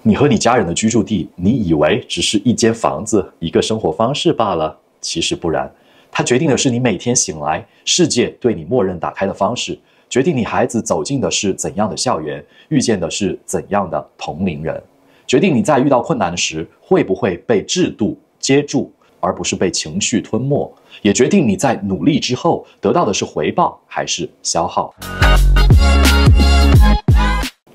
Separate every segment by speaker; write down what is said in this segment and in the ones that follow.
Speaker 1: 你和你家人的居住地，你以為只是一間房子、一個生活方式罷了，其實不然。它決定的是你每天醒來，世界對你默認打開的方式，決定你孩子走進的是怎樣的校園，遇見的是怎樣的同齡人，決定你在遇到困難時會不會被制度接住，而不是被情緒吞沒，也決定你在努力之後得到的是回報還是消耗。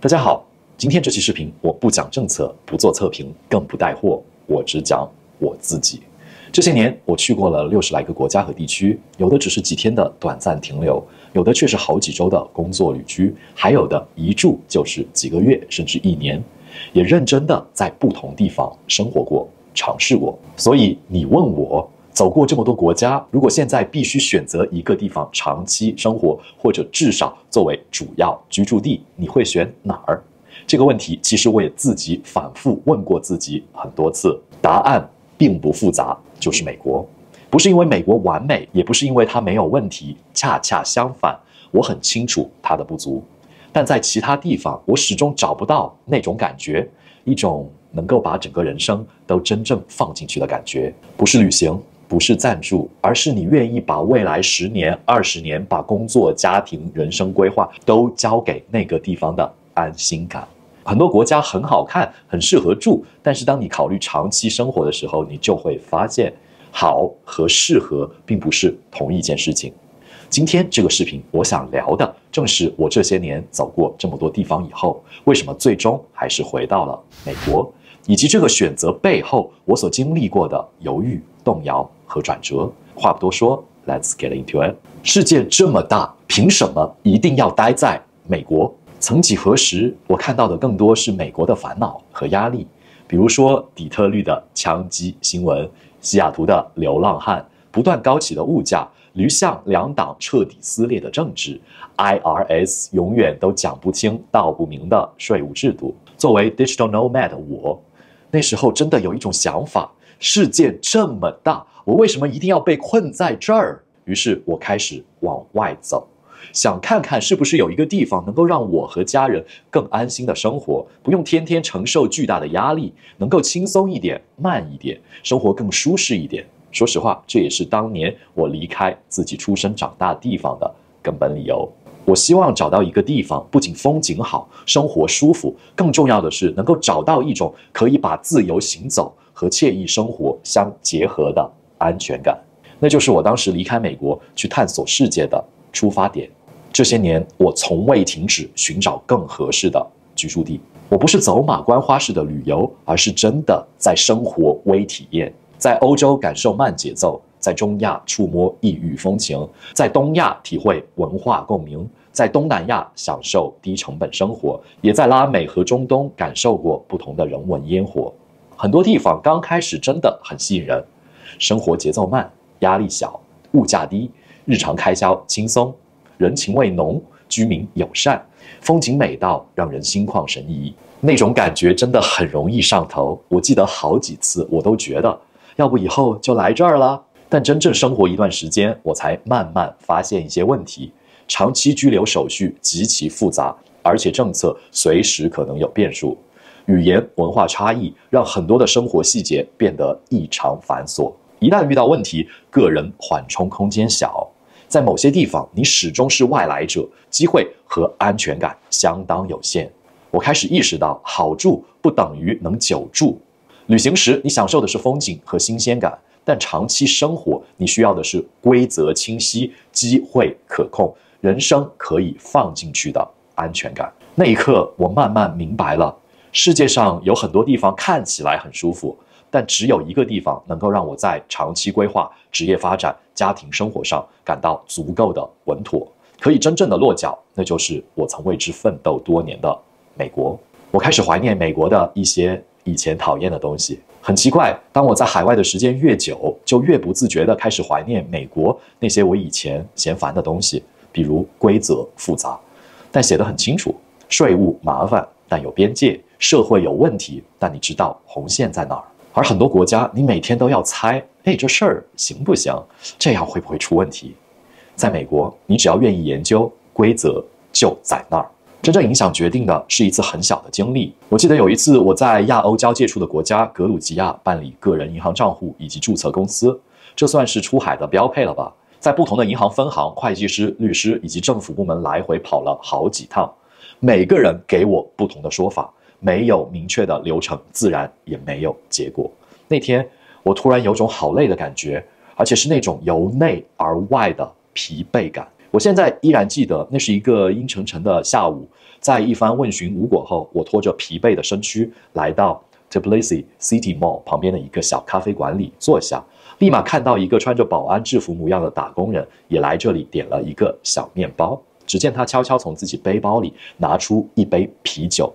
Speaker 1: 大家好，今天這期視頻我不講政策，不做測評，更不帶貨，我只講我自己。這些年我去過了60來個國家和地區，有的只是幾天的短暫停留，有的卻是好幾周的工作旅居，還有的一住就是幾個月甚至1年，也認真的在不同地方生活過，嘗試過。所以你問我走過這麼多國家，如果現在必須選擇一個地方長期生活，或者至少作為主要居住地，你會選哪兒？這個問題其實我也自己反覆問過自己很多次，答案並不複雜，就是美國。不是因為美國完美，也不是因為它沒有問題，恰恰相反，我很清楚它的不足。但在其他地方，我始終找不到那種感覺，一種能夠把整個人生都真正放進去的感覺。不是旅行，不是贊助，而是你願意把未來10年、20年，把工作、家庭、人生規劃都交給那個地方的安心感。很多國家很好看，很適合住，但是當你考慮長期生活的時候，你就會發現，好和適合並不是同一件事情。今天這個視頻，我想聊的正是我這些年走過這麼多地方以後，為什麼最終還是回到了美國，以及這個選擇背後我所經歷過的猶豫、動搖和轉折。話不多說 ，Let's get into it。世界這麼大，憑什麼一定要待在美國？曾幾何時，我看到的更多是美國的煩惱和壓力，比如說底特律的槍擊新聞，西雅圖的流浪漢，不斷高起的物價，驢巷兩黨徹底撕裂的政治 ，IRS 永遠都講不清道不明的稅務制度。作為 digital nomad 的我，那時候真的有一種想法：世界這麼大，我為什麼一定要被困在這兒？於是我開始往外走。想看看是不是有一個地方能夠讓我和家人更安心的生活，不用天天承受巨大的壓力，能夠輕鬆一點、慢一點，生活更舒適一點。說實話，這也是當年我離開自己出生長大的地方的根本理由。我希望找到一個地方，不僅風景好、生活舒服，更重要的是能夠找到一種可以把自由行走和愜意生活相結合的安全感。那就是我當時離開美國去探索世界的出發點。這些年，我從未停止尋找更合適的居住地。我不是走馬觀花式的旅遊，而是真的在生活微體驗，在歐洲感受慢節奏，在中亞觸摸異域風情，在東亞體會文化共鳴，在東南亞享受低成本生活，也在拉美和中東感受過不同的人文煙火。很多地方剛開始真的很吸引人，生活節奏慢，壓力小，物價低，日常開銷輕鬆，人情味濃，居民友善，風景美到讓人心曠神怡，那種感覺真的很容易上頭。我記得好幾次我都覺得，要不以後就來這兒了。但真正生活一段時間，我才慢慢發現一些問題。長期居留手續極其複雜，而且政策隨時可能有變數。語言文化差異讓很多的生活細節變得異常繁瑣。一旦遇到問題，個人緩衝空間小。在某些地方，你始終是外來者，機會和安全感相當有限。我開始意識到，好住不等於能久住。旅行時，你享受的是風景和新鮮感，但長期生活，你需要的是規則清晰、機會可控、人生可以放進去的安全感。那一刻，我慢慢明白了，世界上有很多地方看起來很舒服，但只有一個地方能夠讓我在長期規劃、職業發展、家庭生活上感到足夠的穩妥，可以真正的落腳，那就是我曾為之奮鬥多年的美國。我開始懷念美國的一些以前討厭的東西。很奇怪，當我在海外的時間越久，就越不自覺地開始懷念美國那些我以前嫌煩的東西，比如規則複雜，但寫得很清楚；稅務麻煩，但有邊界；社會有問題，但你知道紅線在哪兒。而很多國家，你每天都要猜，這事兒行不行？這樣會不會出問題？在美國，你只要願意研究，規則就在那兒。真正影響決定的是一次很小的經歷。我記得有一次我在亞歐交界處的國家格魯吉亞辦理個人銀行賬戶以及注冊公司，這算是出海的標配了吧？在不同的銀行分行、會計師、律師以及政府部門來回跑了好幾趟，每個人給我不同的說法，沒有明確的流程，自然也沒有結果。那天我突然有種好累的感覺，而且是那種由內而外的疲憊感。我現在依然記得，那是一個陰沉沉的下午，在一番問詢無果後，我拖着疲憊的身軀來到 Tbilisi City Mall 旁邊的一個小咖啡館裡坐下，立馬看到一個穿着保安制服模樣的打工人也來這裡點了一個小麵包。只見他悄悄從自己背包裡拿出一杯啤酒，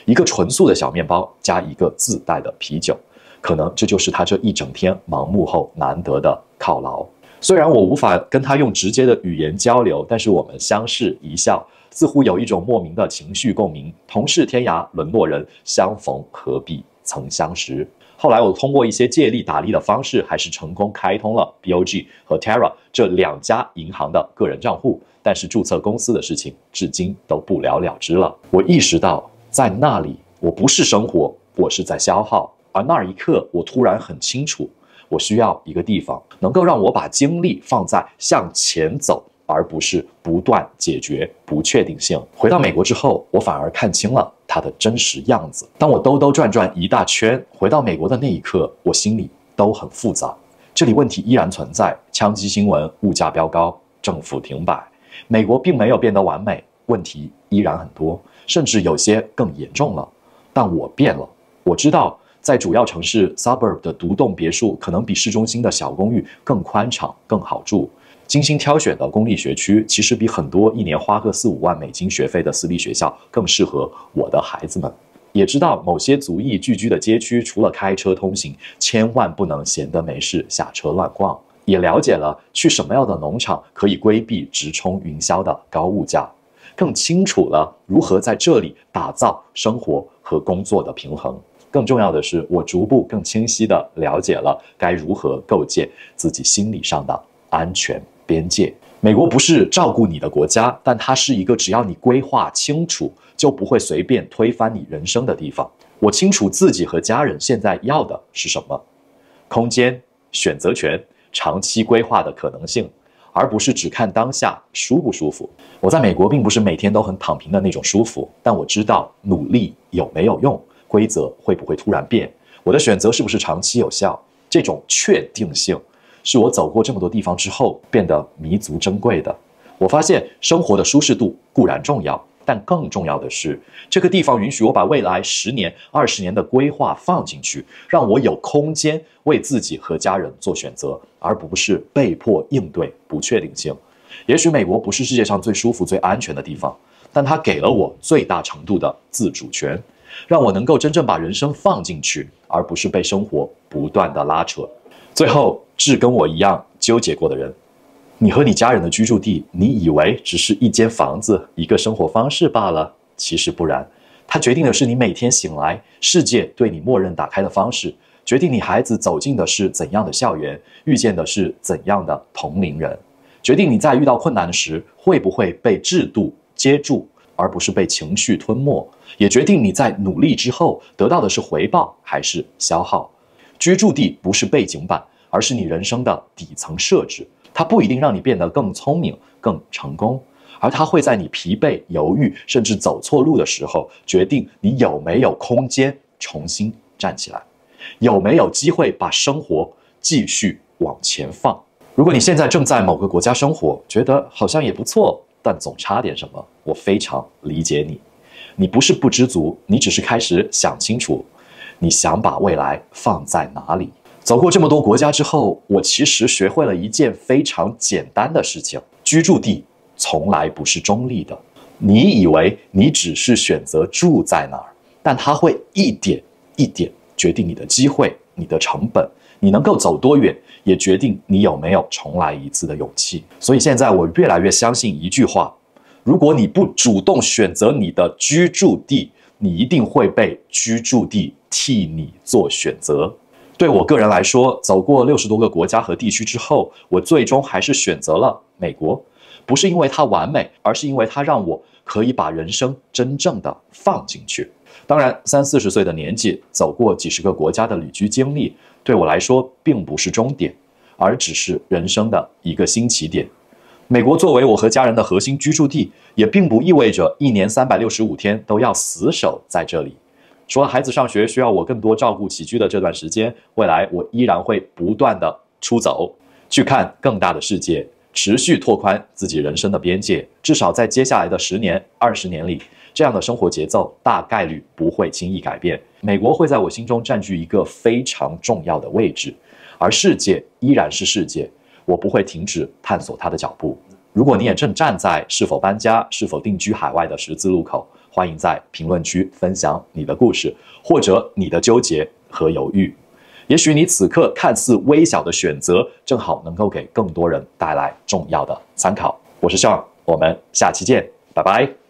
Speaker 1: 一個純素的小麵包加一個自帶的啤酒，可能這就是他這一整天忙碌後難得的犒勞。雖然我無法跟他用直接的語言交流，但是我們相視一笑，似乎有一種莫名的情緒共鳴。同是天涯淪落人，相逢何必曾相識。後來我通過一些借力打力的方式，還是成功開通了 BOG 和 Terra 這兩家銀行的個人賬戶，但是注冊公司的事情至今都不了了之了。我意識到，在那裡我不是生活，我是在消耗。而那一刻，我突然很清楚，我需要一個地方，能夠讓我把精力放在向前走，而不是不斷解決不確定性。回到美國之後，我反而看清了它的真實樣子。當我兜兜轉轉一大圈回到美國的那一刻，我心裡都很複雜。這裡問題依然存在，槍擊新聞、物價飆高、政府停擺。美國並沒有變得完美，問題依然很多，甚至有些更嚴重了。但我變了，我知道在主要城市 suburb 的獨棟別墅可能比市中心的小公寓更寬敞、更好住。精心挑選的公立學區其實比很多一年花個4-5萬美金學費的私立學校更適合我的孩子們。也知道某些族裔聚居的街區，除了開車通行，千萬不能閒得沒事下車亂逛。也了解了去什麼樣的農場可以規避直衝雲霄的高物價，更清楚了如何在這裡打造生活和工作的平衡。更重要的是，我逐步更清晰地了解了該如何構建自己心理上的安全邊界。美國不是照顧你的國家，但它是一個只要你規劃清楚，就不會隨便推翻你人生的地方。我清楚自己和家人現在要的是什麼：空間、選擇權、長期規劃的可能性，而不是只看當下舒不舒服。我在美國並不是每天都很躺平的那種舒服，但我知道努力有沒有用，規則會不會突然變，我的選擇是不是長期有效。這種確定性是我走過這麼多地方之後變得彌足珍貴的。我發現生活的舒適度固然重要，但更重要的是，這個地方允許我把未來10年、20年的規劃放進去，讓我有空間為自己和家人做選擇，而不是被迫應對不確定性。也許美國不是世界上最舒服、最安全的地方，但它給了我最大程度的自主權，讓我能夠真正把人生放進去，而不是被生活不斷的拉扯。最後，致跟我一樣糾結過的人，你和你家人的居住地，你以為只是一間房子、一個生活方式罷了，其實不然。它決定的是你每天醒來，世界對你默認打開的方式，決定你孩子走進的是怎樣的校園，遇見的是怎樣的同齡人，決定你在遇到困難時會不會被制度接住，而不是被情緒吞沒，也決定你在努力之後得到的是回報還是消耗。居住地不是背景板，而是你人生的底層設置。它不一定讓你變得更聰明、更成功，而它會在你疲憊、猶豫，甚至走錯路的時候，決定你有沒有空間重新站起來，有沒有機會把生活繼續往前放。如果你現在正在某個國家生活，覺得好像也不錯，但總差點什麼，我非常理解你。你不是不知足，你只是開始想清楚，你想把未來放在哪裡。走過這麼多國家之後，我其實學會了一件非常簡單的事情：居住地從來不是中立的。你以為你只是選擇住在哪兒，但它會一點一點決定你的機會、你的成本，你能夠走多遠，也決定你有沒有重來一次的勇氣。所以現在我越來越相信一句話：如果你不主動選擇你的居住地，你一定會被居住地替你做選擇。對我個人來說，走過60多個國家和地區之後，我最終還是選擇了美國。不是因為它完美，而是因為它讓我可以把人生真正的放進去。當然，30-40歲的年紀，走過幾十個國家的旅居經歷，對我來說並不是終點，而只是人生的一個新起點。美國作為我和家人的核心居住地，也並不意味着1年365天都要死守在這裡。除了孩子上學需要我更多照顧起居的這段時間，未來我依然會不斷的出走，去看更大的世界，持續拓寬自己人生的邊界。至少在接下來的10年、20年裡，這樣的生活節奏大概率不會輕易改變。美國會在我心中佔據一個非常重要的位置，而世界依然是世界，我不會停止探索它的腳步。如果你也正站在是否搬家、是否定居海外的十字路口，歡迎在評論區分享你的故事，或者你的糾結和猶豫。也許你此刻看似微小的選擇，正好能夠給更多人帶來重要的參考。我是Sean，我們下期見，拜拜。